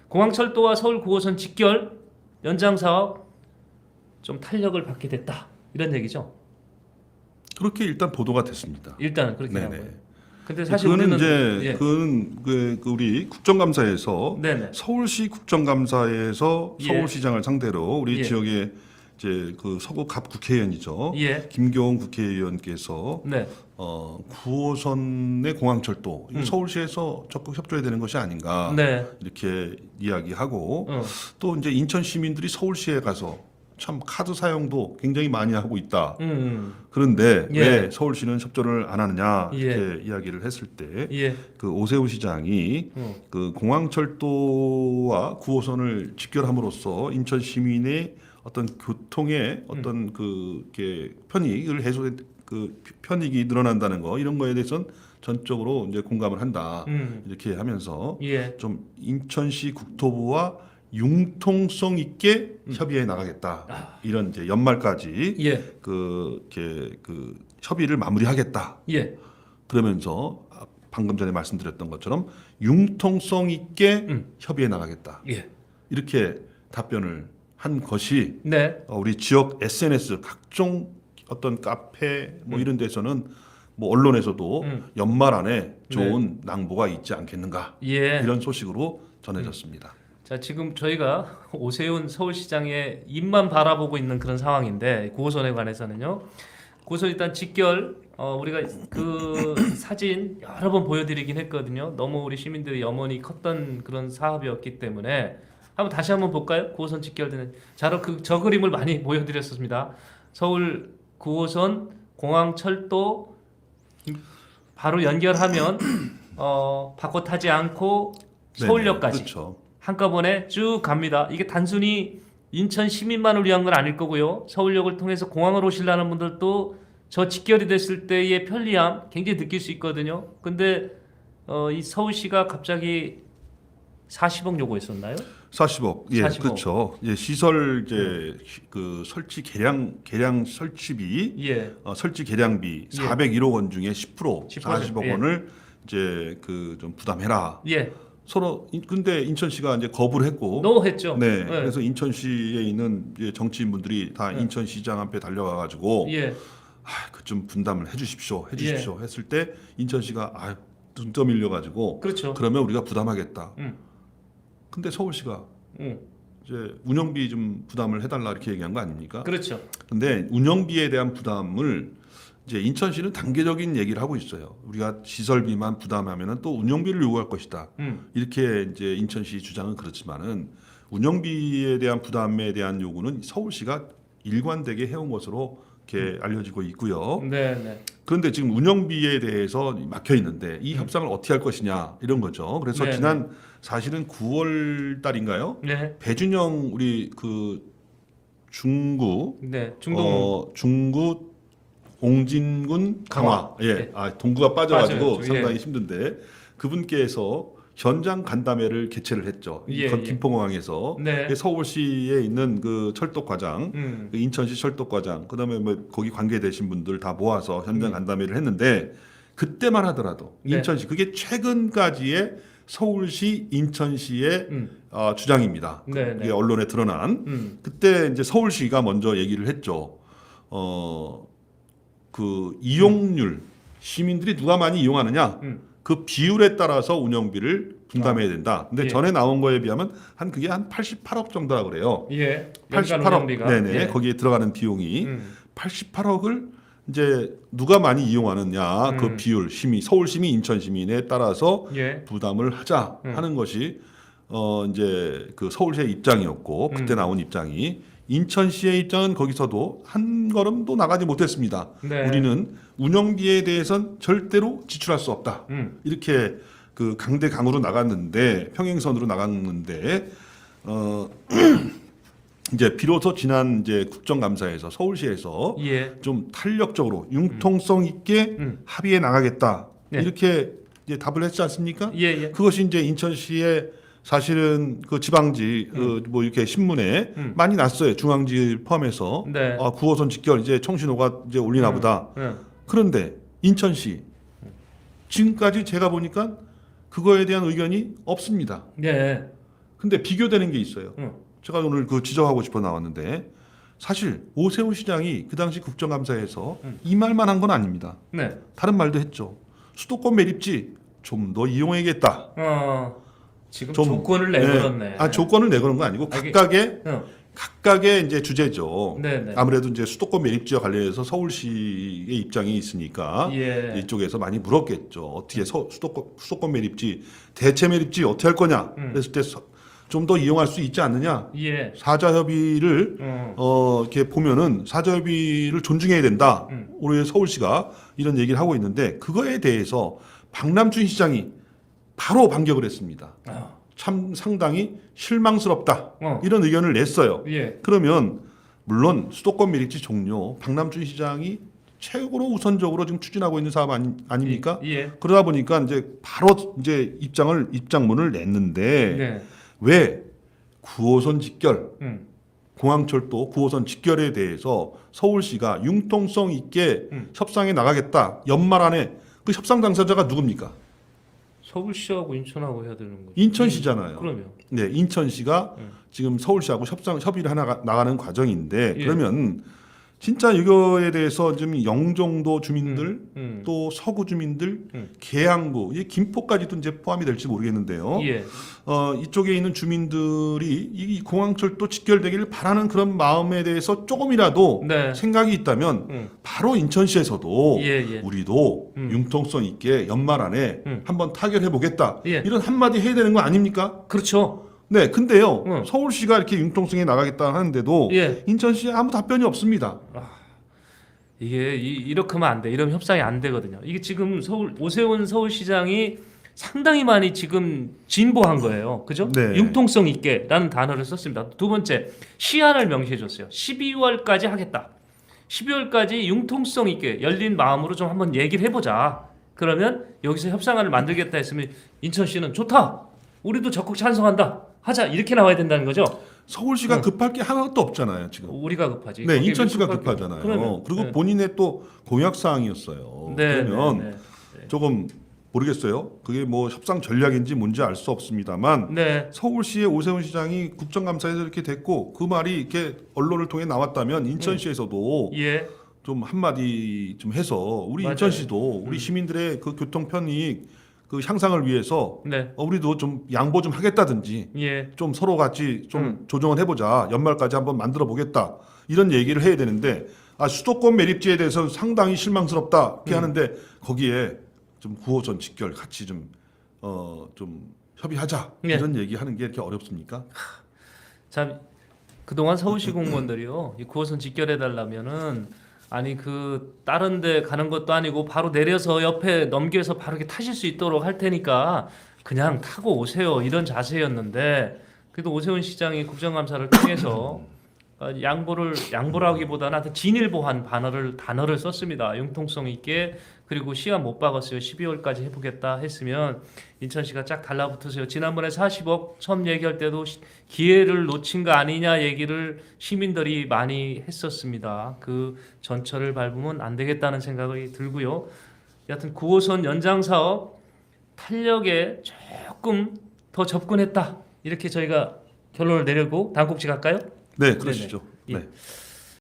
공항철도와 서울 9호선 직결 연장 사업 좀 탄력을 받게 됐다 이런 얘기죠. 그렇게 일단 보도가 됐습니다. 일단은 그렇게 나온 네네. 거예요. 근데 사실 그거는 우리는 이제 예. 그건 그 우리 국정감사에서 네네. 서울시 국정감사에서 예. 서울시장을 상대로 우리 예. 지역의 이제 그 서구 갑 국회의원이죠. 예. 김교훈 국회의원께서 네. 9호선의 공항철도 이거 서울시에서 적극 협조해야 되는 것이 아닌가 네. 이렇게 이야기하고 어. 또 이제 인천 시민들이 서울시에 가서 참 카드 사용도 굉장히 많이 하고 있다. 그런데 예. 왜 서울시는 협조를 안 하느냐 이렇게 예. 이야기를 했을 때 예. 그 오세훈 시장이 그 공항철도와 9호선을 직결함으로써 인천 시민의 어떤 교통의 어떤 그게 편익을 해소 그 편익이 늘어난다는 거 이런 거에 대해서는 전적으로 이제 공감을 한다 이렇게 하면서 예. 좀 인천시 국토부와 융통성 있게 협의해 나가겠다 이런 이제 연말까지 예. 그 협의를 마무리하겠다 예. 그러면서 방금 전에 말씀드렸던 것처럼 융통성 있게 협의해 나가겠다 예. 이렇게 답변을 한 것이 네. 우리 지역 SNS 각종 어떤 카페 뭐 이런 데서는 뭐 언론에서도 연말 안에 좋은 낭보가 있지 않겠는가 예. 이런 소식으로 전해졌습니다. 자, 지금 저희가 오세훈 서울시장의 입만 바라보고 있는 그런 상황인데 9호선에 관해서는요. 9호선 일단 직결 우리가 그 사진 여러 번 보여드리긴 했거든요. 너무 우리 시민들의 염원이 컸던 그런 사업이었기 때문에 다시 한번 볼까요? 9호선 직결되는 자로 저 그림을 많이 보여드렸습니다. 서울 9호선 공항철도 바로 연결하면 바꿔 타지 않고 서울역까지. 네네, 그렇죠. 한꺼번에 쭉 갑니다. 이게 단순히 인천 시민만을 위한 건 아닐 거고요. 서울역을 통해서 공항을 오시려는 분들도 저 직결이 됐을 때의 편리함 굉장히 느낄 수 있거든요. 근데 이 서울시가 갑자기 40억 요구했었나요? 40억. 예, 40억. 그렇죠. 예, 시설 이제 그 설치 개량 설치비, 예. 설치 개량비 예. 401억 원 중에 10% 10%, 40억 예. 원을 이제 그 좀 부담해라. 예. 서로 근데 인천시가 이제 거부를 했고 노 했죠. 네. 예. 그래서 인천시에 있는 이제 정치인분들이 다 네. 인천시장 앞에 달려가 가지고 예. 그 좀 분담을 해 주십시오. 했을 때 인천시가 눈 떠밀려 가지고 그렇죠. 그러면 우리가 부담하겠다. 음. 근데 서울시가 음. 이제 운영비 좀 부담을 해달라 이렇게 얘기한 거 아닙니까? 그렇죠. 근데 운영비에 대한 부담을 이제 인천시는 단계적인 얘기를 하고 있어요. 우리가 시설비만 부담하면은 또 운영비를 요구할 것이다. 이렇게 이제 인천시 주장은 그렇지만은 운영비에 대한 부담에 대한 요구는 서울시가 일관되게 해온 것으로 이렇게 알려지고 있고요. 네, 네. 그런데 지금 운영비에 대해서 막혀 있는데 이 협상을 어떻게 할 것이냐 이런 거죠. 그래서 네, 지난 사실은 9월 달인가요? 네. 배준영 우리 그 중구 네. 중동 중구 옹진군 강화 강화. 예, 동구가 빠져가지고 빠져요. 상당히 예. 힘든데 그분께서 현장 간담회를 개최를 했죠. 예, 예. 김포공항에서 네. 서울시에 있는 그 철도과장, 그 인천시 철도과장, 그다음에 뭐 거기 관계되신 분들 다 모아서 현장 간담회를 했는데 그때만 하더라도 네. 인천시 그게 최근까지의 서울시, 인천시의 주장입니다. 네, 그게 네. 언론에 드러난 그때 이제 서울시가 먼저 얘기를 했죠. 그 이용률 시민들이 누가 많이 이용하느냐 그 비율에 따라서 운영비를 분담해야 된다. 근데 예. 전에 나온 거에 비하면 그게 한 88억 정도라 그래요. 예. 연간 88억. 운영비가. 네네. 예. 거기에 들어가는 비용이 88억을 이제 누가 많이 이용하느냐 그 비율 서울 시민, 인천 시민에 따라서 예. 부담을 하자 하는 것이 이제 그 서울시의 입장이었고 그때 나온 입장이 인천시의 입장은 거기서도 한 걸음도 나가지 못했습니다. 네. 우리는 운영비에 대해선 절대로 지출할 수 없다. 이렇게 그 강대강으로 나갔는데 평행선으로 나갔는데 이제 비로소 지난 이제 국정감사에서 서울시에서 예. 좀 탄력적으로 융통성 있게 합의해 나가겠다. 네. 이렇게 이제 답을 했지 않습니까? 예, 예. 그것이 이제 인천시의 사실은 그 지방지 뭐 이렇게 신문에 많이 났어요. 중앙지 포함해서 네. 9호선 직결 이제 청신호가 이제 올리나 보다. 그런데 인천시 지금까지 제가 보니까 그거에 대한 의견이 없습니다. 네. 근데 비교되는 게 있어요. 응. 제가 오늘 그 지적하고 싶어 나왔는데 사실 오세훈 시장이 그 당시 국정감사에서 이 말만 한 건 아닙니다. 네. 다른 말도 했죠. 수도권 매립지 좀 더 이용해야겠다. 지금 좀, 조건을 내걸었네. 조건을 내거는 건 아니고 각각의 이제 주제죠. 네네. 아무래도 이제 수도권 매립지와 관련해서 서울시의 입장이 있으니까 예. 이쪽에서 많이 물었겠죠. 어떻게 수도권 매립지, 대체 매립지 어떻게 할 거냐? 그랬을 때 좀 더 이용할 수 있지 않느냐? 예. 사자 협의를 이렇게 보면은 사자 협의를 존중해야 된다. 올해 서울시가 이런 얘기를 하고 있는데 그거에 대해서 박남춘 시장이 바로 반격을 했습니다. 참 상당히 실망스럽다. 이런 의견을 냈어요. 예. 그러면 물론 수도권 매립지 종료 박남춘 시장이 최고로 우선적으로 지금 추진하고 있는 사업 아닙니까? 예. 그러다 보니까 이제 바로 이제 입장문을 냈는데 네. 왜 9호선 직결, 음. 공항철도 9호선 직결에 대해서 서울시가 융통성 있게 협상에 나가겠다. 연말 안에 그 협상 당사자가 누굽니까? 서울시하고 인천하고 해야 되는 거죠. 인천시잖아요. 그러면. 네, 인천시가 지금 서울시하고 협의를 나가는 과정인데 예. 그러면 진짜 이거에 대해서 지금 영종도 주민들 또 서구 주민들 계양구 이 김포까지도 이제 포함이 될지 모르겠는데요. 예. 이쪽에 있는 주민들이 이 공항철도 직결되기를 바라는 그런 마음에 대해서 조금이라도 네. 생각이 있다면 바로 인천시에서도 예. 우리도 융통성 있게 연말 안에 한번 타결해 보겠다. 예. 이런 한마디 해야 되는 거 아닙니까? 그렇죠. 네, 근데요 서울시가 이렇게 융통성에 나가겠다 하는데도 예. 인천시에 아무 답변이 없습니다. 이게 이렇게 하면 안 돼. 이러면 협상이 안 되거든요. 이게 지금 오세훈 서울시장이 상당히 많이 지금 진보한 거예요. 그죠? 네. 융통성 있게라는 단어를 썼습니다. 두 번째, 시한을 명시해 줬어요. 12월까지 하겠다. 12월까지 융통성 있게 열린 마음으로 좀 한번 얘기를 해보자. 그러면 여기서 협상안을 만들겠다 했으면 인천시는 좋다. 우리도 적극 찬성한다. 하자. 이렇게 나와야 된다는 거죠. 서울시가 급할 게 하나도 없잖아요, 지금. 우리가 급하지. 네, 거기에 인천시가 급할 게 급하잖아요. 그러면, 그리고 네. 본인의 또 공약 사항이었어요. 네, 그러면 네, 조금 모르겠어요. 그게 뭐 협상 전략인지 뭔지 알 수 없습니다만 네. 서울시의 오세훈 시장이 국정감사에서 이렇게 됐고 그 말이 이렇게 언론을 통해 나왔다면 인천시에서도 예. 좀 한마디 좀 해서 우리 맞아요. 인천시도 우리 시민들의 그 교통 편익 그 향상을 위해서 네. 우리도 좀 양보 좀 하겠다든지 예. 좀 서로 같이 좀 조정을 해보자. 연말까지 한번 만들어 보겠다. 이런 얘기를 해야 되는데 수도권 매립지에 대해서 상당히 실망스럽다. 이렇게 하는데 거기에 좀 9호선 직결 같이 좀 협의하자. 예. 이런 얘기하는 게 이렇게 어렵습니까? 참 그동안 서울시 공무원들이요. 이 9호선 직결해 달라면은 아니 그 다른 데 가는 것도 아니고 바로 내려서 옆에 넘겨서 바로 이렇게 타실 수 있도록 할 테니까 그냥 타고 오세요. 이런 자세였는데 그래도 오세훈 시장이 국정감사를 통해서 양보라기보다는 하여튼 진일보한 단어를 썼습니다. 융통성 있게. 그리고 시간 못 박았어요. 12월까지 해보겠다 했으면 인천시가 쫙 달라붙으세요. 지난번에 40억 처음 얘기할 때도 기회를 놓친 거 아니냐 얘기를 시민들이 많이 했었습니다. 그 전철을 밟으면 안 되겠다는 생각이 들고요. 여하튼 9호선 연장 사업 탄력에 조금 더 접근했다. 이렇게 저희가 결론을 내리고 다음 꼭지 갈까요? 네, 그러시죠. 네네. 네.